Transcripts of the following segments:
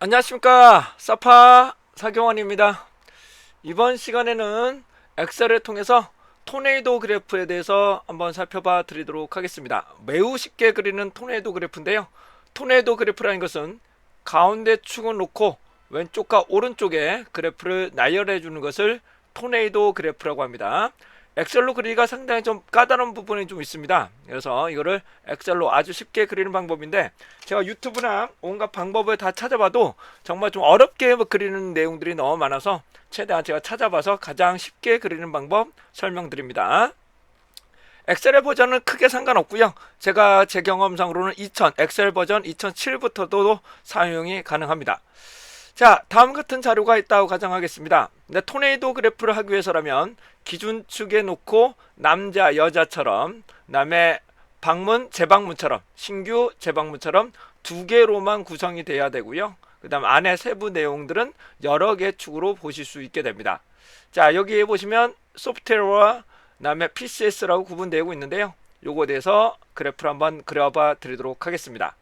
안녕하십니까, 사파 사경원입니다. 이번 시간에는 엑셀을 통해서 토네이도 그래프에 대해서 한번 살펴봐 드리도록 하겠습니다. 매우 쉽게 그리는 토네이도 그래프인데요, 토네이도 그래프라는 것은 가운데 축을 놓고 왼쪽과 오른쪽에 그래프를 나열해 주는 것을 토네이도 그래프라고 합니다. 엑셀로 그리기가 상당히 좀 까다로운 부분이 좀 있습니다. 그래서 이거를 엑셀로 아주 쉽게 그리는 방법인데, 제가 유튜브나 온갖 방법을 다 찾아봐도 정말 좀 어렵게 그리는 내용들이 너무 많아서 최대한 제가 찾아봐서 가장 쉽게 그리는 방법 설명드립니다. 엑셀의 버전은 크게 상관없고요, 제가 제 경험상으로는 엑셀 버전 2007부터도 사용이 가능합니다. 자, 다음 같은 자료가 있다고 가정하겠습니다. 근데 토네이도 그래프를 하기 위해서라면 기준축에 놓고 남자 여자처럼, 그다음에 방문 재방문처럼, 신규 재방문처럼 두 개로만 구성이 돼야 되고요, 그 다음 안에 세부 내용들은 여러 개 축으로 보실 수 있게 됩니다. 자, 여기에 보시면 소프트웨어와 그다음에 PCS라고 구분되고 있는데요, 요거에 대해서 그래프를 한번 그려봐 드리도록 하겠습니다.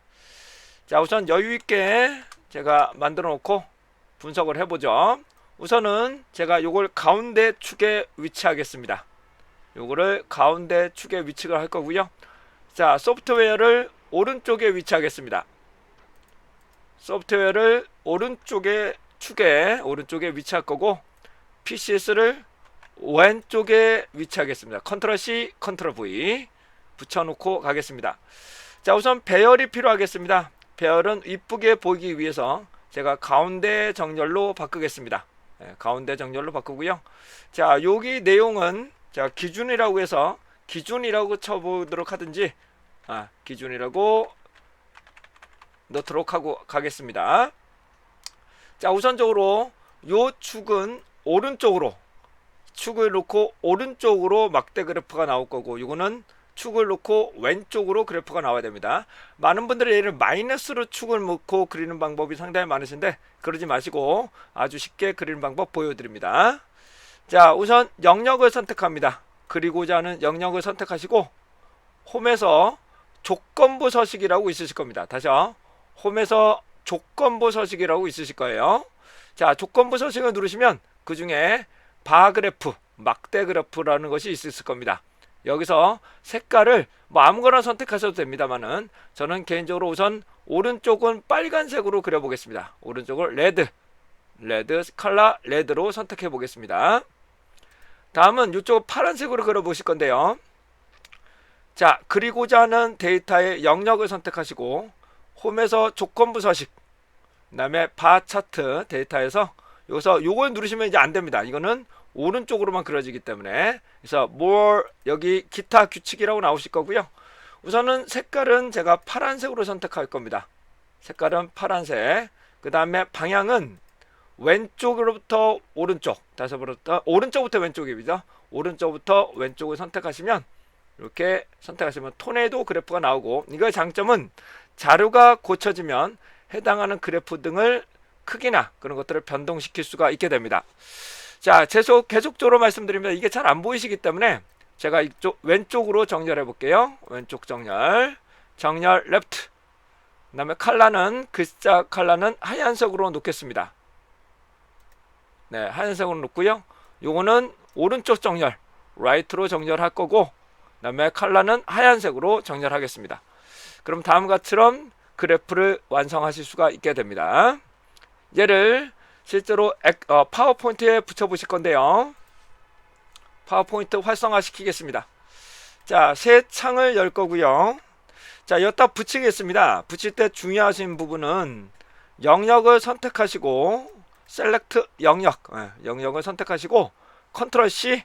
자, 우선 여유있게 제가 만들어 놓고 분석을 해보죠. 우선은 제가 요걸 가운데 축에 위치하겠습니다. 요거를 가운데 축에 위치를 할 거고요. 자, 소프트웨어를 오른쪽에 위치하겠습니다. 소프트웨어를 오른쪽에 축에 오른쪽에 위치할 거고, PCS를 왼쪽에 위치하겠습니다. 컨트롤 C, 컨트롤 V 붙여놓고 가겠습니다. 자, 우선 배열이 필요하겠습니다. 배열은 이쁘게 보이기 위해서 제가 가운데 정렬로 바꾸겠습니다. 가운데 정렬로 바꾸고요. 자, 여기 내용은 제가 기준이라고 해서 기준이라고 쳐보도록 하든지, 기준이라고 넣도록 하고 가겠습니다. 자, 우선적으로 요 축은 오른쪽으로 축을 놓고 오른쪽으로 막대 그래프가 나올 거고, 이거는 축을 놓고 왼쪽으로 그래프가 나와야 됩니다. 많은 분들이 얘를 마이너스로 축을 놓고 그리는 방법이 상당히 많으신데, 그러지 마시고 아주 쉽게 그리는 방법 보여드립니다. 자, 우선 영역을 선택합니다. 그리고자 하는 영역을 선택하시고, 홈에서 조건부 서식이라고 있으실 겁니다. 다시요, 홈에서 조건부 서식이라고 있으실 거예요. 자, 조건부 서식을 누르시면 그 중에 바 그래프, 막대 그래프라는 것이 있을 겁니다. 여기서 색깔을 뭐 아무거나 선택하셔도 됩니다만은, 저는 개인적으로 우선 오른쪽은 빨간색으로 그려보겠습니다. 오른쪽을 레드 컬러 레드로 선택해 보겠습니다. 다음은 이쪽 파란색으로 그려보실 건데요. 자, 그리고자 하는 데이터의 영역을 선택하시고, 홈에서 조건부 서식, 그 다음에 바 차트 데이터에서 여기서 요걸 누르시면 이제 안 됩니다. 이거는 오른쪽으로만 그려지기 때문에. 그래서 more, 여기 기타 규칙이라고 나오실 거고요. 우선은 색깔은 제가 파란색으로 선택할 겁니다. 색깔은 파란색. 그 다음에 방향은 왼쪽으로부터 오른쪽, 다시부터 오른쪽부터 왼쪽입니다. 오른쪽부터 왼쪽을 선택하시면, 이렇게 선택하시면 토네이도 그래프가 나오고, 이거의 장점은 자료가 고쳐지면 해당하는 그래프 등을 크기나 그런 것들을 변동시킬 수가 있게 됩니다. 자, 계속적으로 말씀드립니다. 이게 잘 안 보이시기 때문에 제가 이쪽 왼쪽으로 정렬해 볼게요. 왼쪽 정렬 레프트. 그 다음에 글자 컬러는 하얀색으로 놓겠습니다. 네, 하얀색으로 놓고요. 요거는 오른쪽 정렬 라이트로 정렬할 거고, 그 다음에 컬러는 하얀색으로 정렬하겠습니다. 그럼 다음과 같처럼 그래프를 완성하실 수가 있게 됩니다. 얘를 실제로 파워포인트에 붙여보실 건데요. 파워포인트 활성화 시키겠습니다. 자, 새 창을 열 거고요. 자, 여기다 붙이겠습니다. 붙일 때 중요하신 부분은 영역을 선택하시고, 셀렉트 영역을 선택하시고, 컨트롤 C.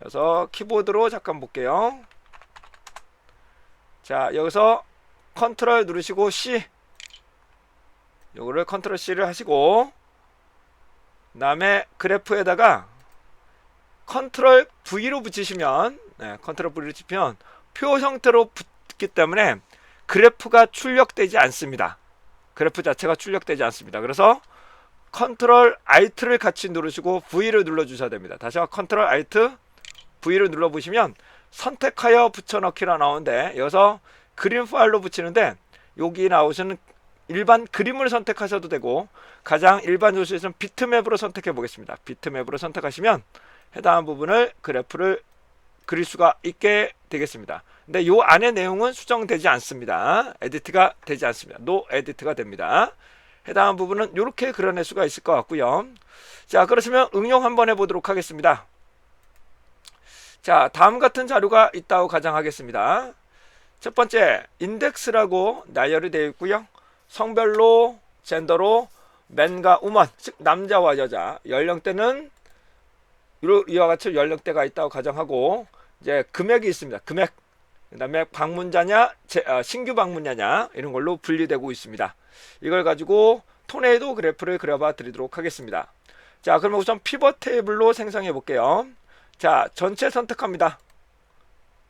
그래서 키보드로 잠깐 볼게요. 자, 여기서 컨트롤 누르시고 C, 요거를 컨트롤 C를 하시고, 그 다음에 그래프에다가 컨트롤 V로 붙이시면, 컨트롤 V로 붙이면 표 형태로 붙기 때문에 그래프가 출력되지 않습니다. 그래프 자체가 출력되지 않습니다. 그래서 컨트롤 Alt를 같이 누르시고 V를 눌러 주셔야 됩니다. 다시 한번 컨트롤 Alt V를 눌러 보시면 선택하여 붙여넣기라 나오는데, 여기서 그림 파일로 붙이는데, 여기 나오시는 일반 그림을 선택하셔도 되고 가장 일반 조수에서는 비트맵으로 선택해 보겠습니다. 비트맵으로 선택하시면 해당 부분을 그래프를 그릴 수가 있게 되겠습니다. 근데 요 안에 내용은 수정되지 않습니다. 에디트가 되지 않습니다. 노 에디트가 됩니다. 해당 부분은 이렇게 그려낼 수가 있을 것 같고요. 자, 그렇으면 응용 한번 해보도록 하겠습니다. 자, 다음 같은 자료가 있다고 가정하겠습니다. 첫 번째, 인덱스라고 나열이 되어 있고요. 성별로, 젠더로, 맨과 우먼, 즉 남자와 여자, 연령대는 이와 같이 연령대가 있다고 가정하고, 이제 금액이 있습니다. 금액. 그 다음에 방문자냐, 신규 방문자냐, 이런 걸로 분리되고 있습니다. 이걸 가지고 토네이도 그래프를 그려봐 드리도록 하겠습니다. 자, 그러면 우선 피벗 테이블로 생성해 볼게요. 자, 전체 선택합니다.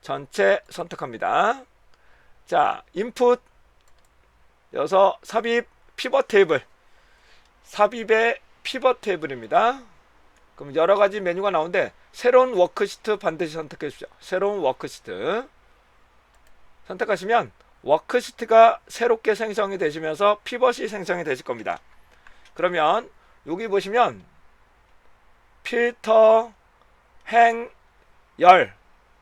전체 선택합니다. 자, 인풋, 여기서 삽입, 피벗 테이블. 삽입의 피벗 테이블입니다. 그럼 여러 가지 메뉴가 나오는데 새로운 워크시트 반드시 선택해 주십시오. 새로운 워크시트 선택하시면 워크시트가 새롭게 생성이 되시면서 피벗이 생성이 되실 겁니다. 그러면 여기 보시면 필터, 행, 열,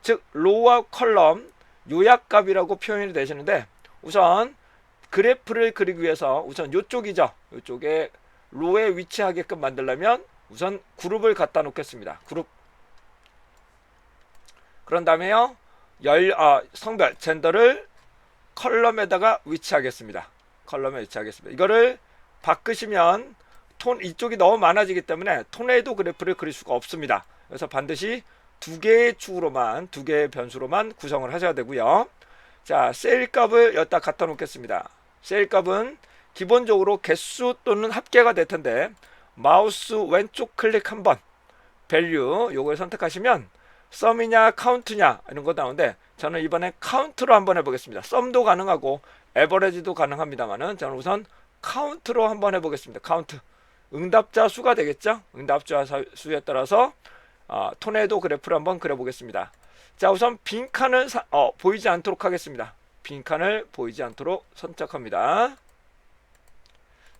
즉 로우와 컬럼 요약값이라고 표현이 되시는데, 우선 그래프를 그리기 위해서 우선 이쪽이죠. 이쪽에 로에 위치하게끔 만들려면 우선 그룹을 갖다 놓겠습니다. 그룹. 그런 다음에요, 성별, 젠더를 컬럼에다가 위치하겠습니다. 컬럼에 위치하겠습니다. 이거를 바꾸시면 이쪽이 너무 많아지기 때문에 토네이도 그래프를 그릴 수가 없습니다. 그래서 반드시 두 개의 축으로만, 두 개의 변수로만 구성을 하셔야 되고요. 자, 세일 값을 여기다 갖다 놓겠습니다. 세일 값은 기본적으로 개수 또는 합계가 될 텐데, 마우스 왼쪽 클릭 한번 밸류 요걸 선택하시면 썸이냐 카운트냐 이런 거 나오는데, 저는 이번에 카운트로 한번 해보겠습니다. 썸도 가능하고 에버리지도 가능합니다만은 저는 우선 카운트로 한번 해보겠습니다. 카운트. 응답자 수가 되겠죠. 응답자 수에 따라서 토네이도 그래프를 한번 그려보겠습니다. 자, 우선 빈칸을 보이지 않도록 하겠습니다. 빈칸을 보이지 않도록 선택합니다.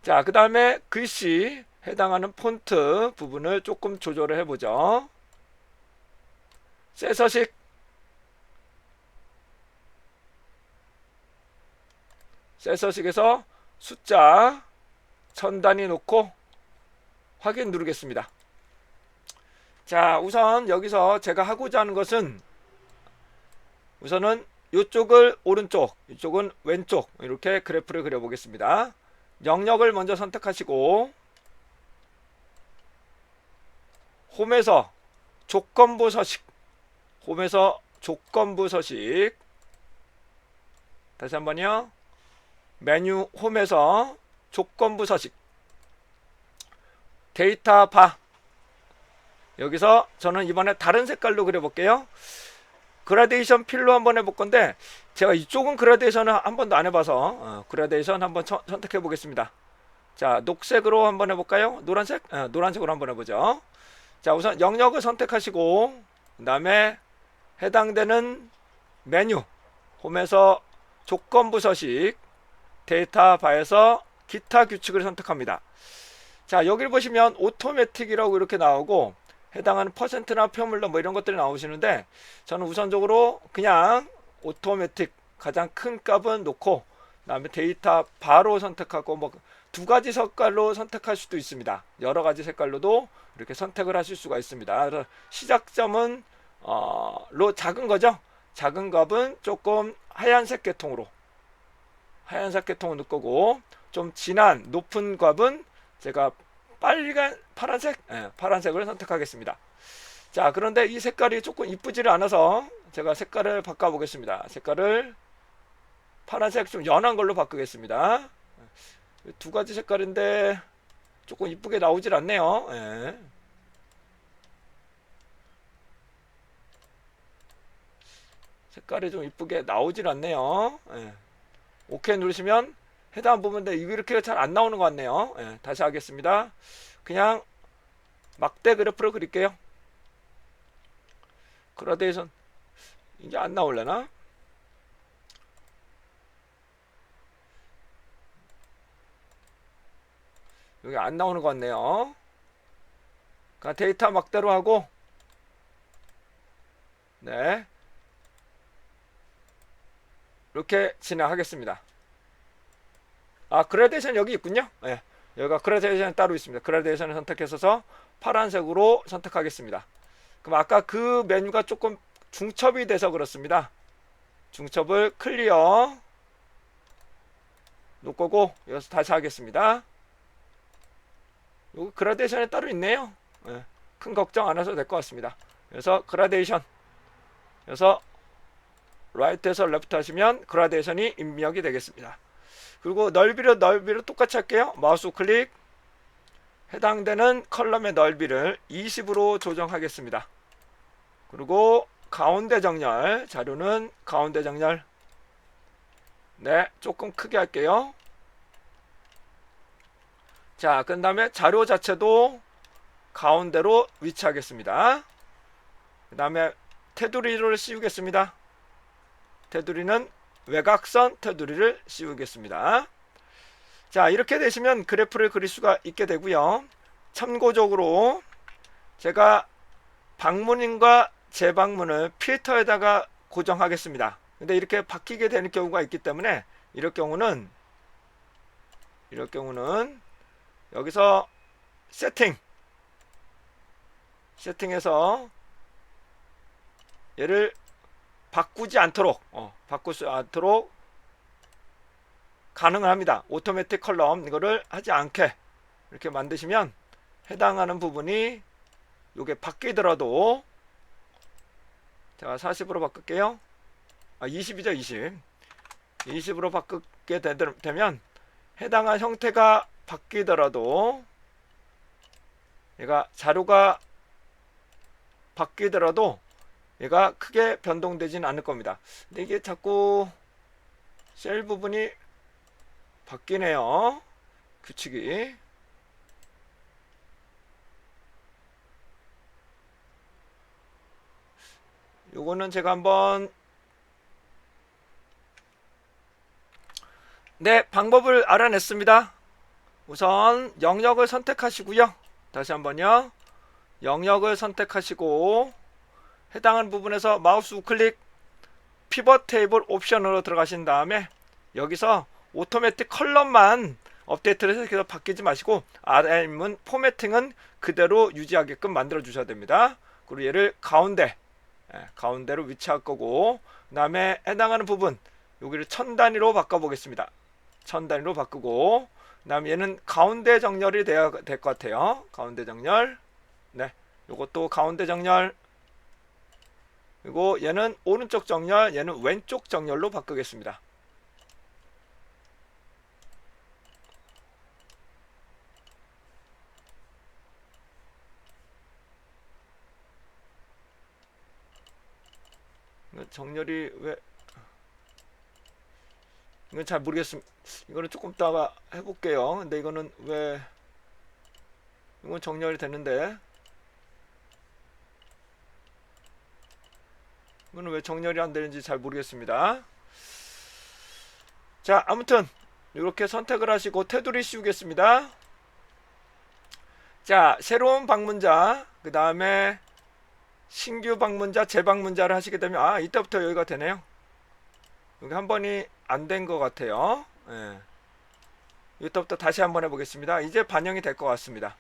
자, 그 다음에 글씨 해당하는 폰트 부분을 조금 조절을 해보죠. 새 서식, 새 서식에서 숫자 천 단위 놓고 확인 누르겠습니다. 자, 우선 여기서 제가 하고자 하는 것은 우선은 이쪽을 오른쪽, 이쪽은 왼쪽 이렇게 그래프를 그려보겠습니다. 영역을 먼저 선택하시고 홈에서 조건부 서식, 홈에서 조건부 서식, 다시 한번요. 메뉴 홈에서 조건부 서식, 데이터 바, 여기서 저는 이번에 다른 색깔로 그려볼게요. 그라데이션 필로 한번 해볼 건데, 제가 이쪽은 그라데이션을 한 번도 안 해봐서 그라데이션 한번 선택해 보겠습니다. 자, 녹색으로 한번 해볼까요? 노란색? 노란색으로 한번 해보죠. 자, 우선 영역을 선택하시고 그 다음에 해당되는 메뉴 홈에서 조건부 서식, 데이터 바에서 기타 규칙을 선택합니다. 자, 여기를 보시면 오토매틱이라고 이렇게 나오고 해당하는 퍼센트나 표물러 뭐 이런 것들이 나오시는데, 저는 우선적으로 그냥 오토매틱 가장 큰 값은 놓고 그 다음에 데이터 바로 선택하고, 뭐 두 가지 색깔로 선택할 수도 있습니다. 여러 가지 색깔로도 이렇게 선택을 하실 수가 있습니다. 그래서 시작점은 작은 거죠. 작은 값은 조금 하얀색 계통으로, 하얀색 계통을 넣을 거고, 좀 진한 높은 값은 제가 파란색? 파란색을 선택하겠습니다. 자, 그런데 이 색깔이 조금 이쁘지를 않아서 제가 색깔을 바꿔 보겠습니다. 색깔을 파란색 좀 연한 걸로 바꾸겠습니다. 두 가지 색깔인데 조금 이쁘게 나오질 않네요. 색깔이 좀 이쁘게 나오질 않네요. 오케이 누르시면 해당 부분인데 이렇게 잘 안 나오는 것 같네요. 다시 하겠습니다. 그냥 막대 그래프를 그릴게요. 그라데이션 이게 안 나올려나? 여기 안 나오는 것 같네요. 그러니까 데이터 막대로 하고, 네, 이렇게 진행하겠습니다. 아, 그라데이션 여기 있군요. 네, 여기가 그라데이션 따로 있습니다. 그라데이션을 선택해서 파란색으로 선택하겠습니다. 그럼 아까 그 메뉴가 조금 중첩이 돼서 그렇습니다. 중첩을 클리어 놓고 여기서 다시 하겠습니다. 여기 그라데이션이 따로 있네요. 네, 큰 걱정 안 하셔도 될 것 같습니다. 그래서 그라데이션, 그래서 라이트에서 레프트 하시면 그라데이션이 입력이 되겠습니다. 그리고 넓이를 똑같이 할게요. 마우스 클릭, 해당되는 컬럼의 넓이를 20으로 조정하겠습니다. 그리고 가운데 정렬, 자료는 가운데 정렬, 네, 조금 크게 할게요. 자, 그 다음에 자료 자체도 가운데로 위치하겠습니다. 그 다음에 테두리를 씌우겠습니다. 테두리는 외곽선 테두리를 씌우겠습니다. 자, 이렇게 되시면 그래프를 그릴 수가 있게 되고요. 참고적으로 제가 방문인과 재방문을 필터에다가 고정하겠습니다. 근데 이렇게 바뀌게 되는 경우가 있기 때문에 이럴 경우는 여기서 세팅에서 얘를 바꿀 수 않도록 가능을 합니다. 오토매틱 컬럼 이거를 하지 않게 이렇게 만드시면 해당하는 부분이 요게 바뀌더라도, 제가 40으로 바꿀게요. 20이죠. 20으로 바꾸게 되면 해당한 형태가 바뀌더라도, 얘가 자료가 바뀌더라도 얘가 크게 변동되지는 않을 겁니다. 근데 이게 자꾸 셀 부분이 바뀌네요. 규칙이. 요거는 제가 한번, 네, 방법을 알아냈습니다. 우선 영역을 선택하시고요. 다시 한번요. 영역을 선택하시고 해당하는 부분에서 마우스 우클릭, 피벗 테이블 옵션으로 들어가신 다음에 여기서 오토매틱 컬럼만 업데이트를 해서 바뀌지 마시고 RM은 포매팅은 그대로 유지하게끔 만들어 주셔야 됩니다. 그리고 얘를 가운데로 위치할 거고, 그 다음에 해당하는 부분 여기를 1000 단위로 바꿔 보겠습니다. 1000 단위로 바꾸고, 그 다음에 얘는 가운데 정렬이 돼야 될 것 같아요. 가운데 정렬, 네, 요것도 가운데 정렬, 그리고 얘는 오른쪽 정렬, 얘는 왼쪽 정렬로 바꾸겠습니다. 정렬이 왜, 이건 잘 모르겠습니다. 이거는 조금 이따가 해볼게요. 근데 이거는 왜, 이건 정렬이 되는데 이거는 왜 정렬이 안 되는지 잘 모르겠습니다. 자, 아무튼 이렇게 선택을 하시고 테두리 씌우겠습니다. 자, 새로운 방문자, 그 다음에 신규 방문자, 재방문자를 하시게 되면 이때부터 여기가 되네요. 여기 한 번이 안 된 것 같아요. 예. 이때부터 다시 한번 해보겠습니다. 이제 반영이 될 것 같습니다.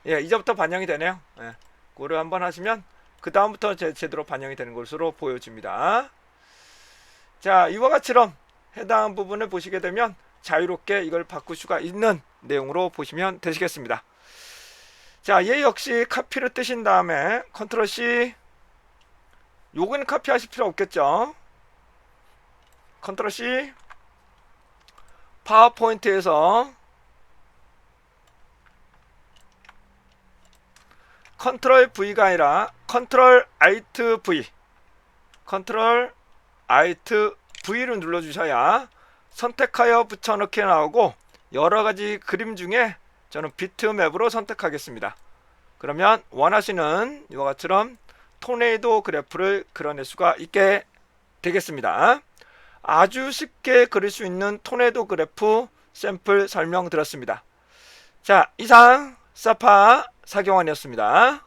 예, 이제부터 반영이 되네요. 예. 그거를 한번 하시면 그 다음부터 제대로 반영이 되는 것으로 보여집니다. 자, 이와 같이럼 해당 부분을 보시게 되면 자유롭게 이걸 바꿀 수가 있는 내용으로 보시면 되시겠습니다. 자, 얘 역시 카피를 뜨신 다음에 컨트롤 C, 요거는 카피하실 필요 없겠죠. 컨트롤 C, 파워포인트에서 컨트롤 V가 아니라 컨트롤 Alt V, 컨트롤 Alt V를 눌러주셔야 선택하여 붙여넣기 나오고 여러가지 그림 중에 저는 비트맵으로 선택하겠습니다. 그러면 원하시는 이와 같이럼 토네이도 그래프를 그려낼 수가 있게 되겠습니다. 아주 쉽게 그릴 수 있는 토네이도 그래프 샘플 설명 드렸습니다. 자, 이상 사파 사경환이었습니다.